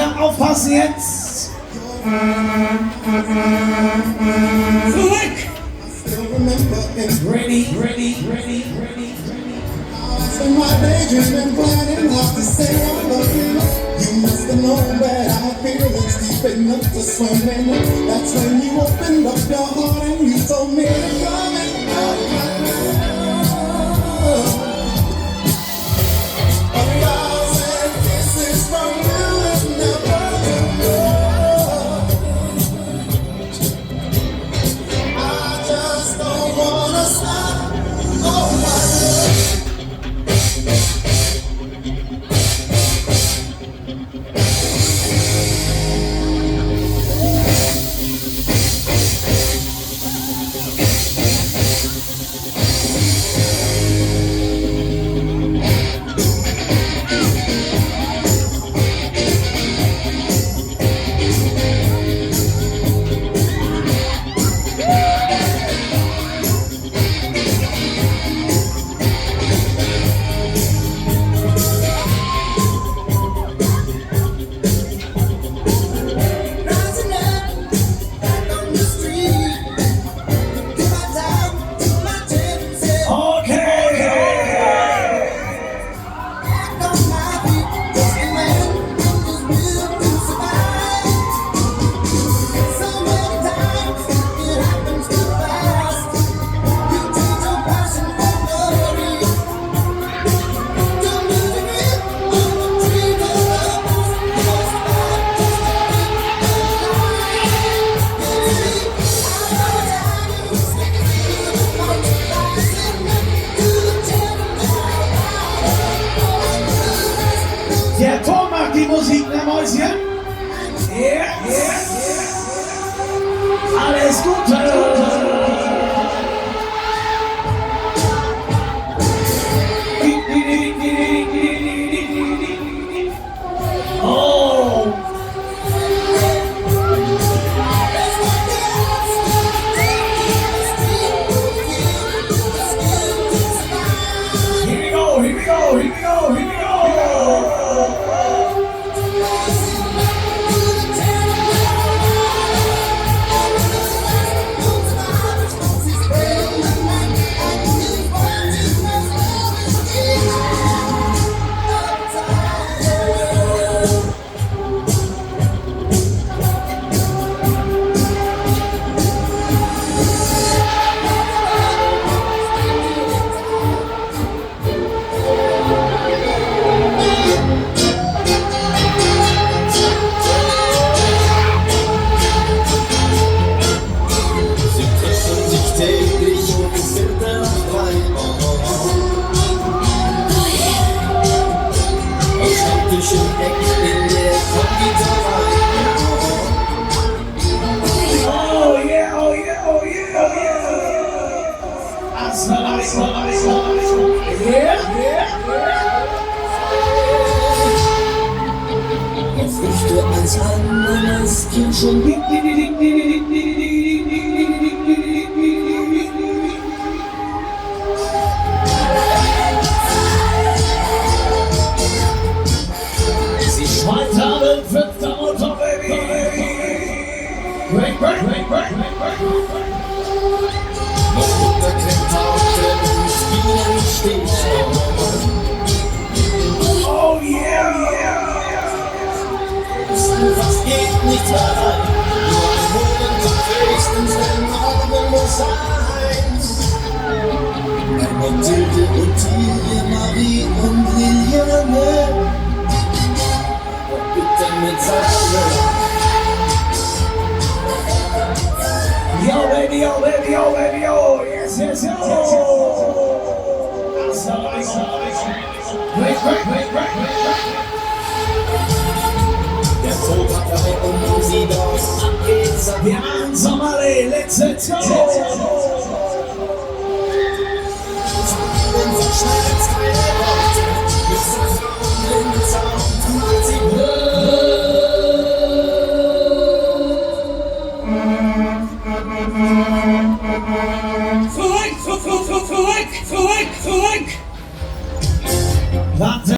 Ja, aufpassen jetzt! Zurück! Ready, ready, ready, ready, ready. In my daydream and planning how to say I love you. You must have known that our feelings deep enough to swim in. That's when you opened up your heart and you told me to come and a thousand kisses from you is never enough. I just don't wanna stop. Oh my love. Der Ton macht die Musik, ne Mäuschen? Yeah, yeah, yeah. Alles Gute! Oh! Here we go, here we go, here we go, here we go! Oh yeah, was geht nicht mehr rein. Nur ein Moment und höchstens ein Augen muss eins. Bei Mathilde und Tilie, Marie und Liliane. Und bitte mit Sascha. Yo baby, yo baby, yo baby, yo. Yes, yes, yes, yes, yes. Der Tod hat dabei sie das. Ab geht's. Wir machen Sommerlee, let's go.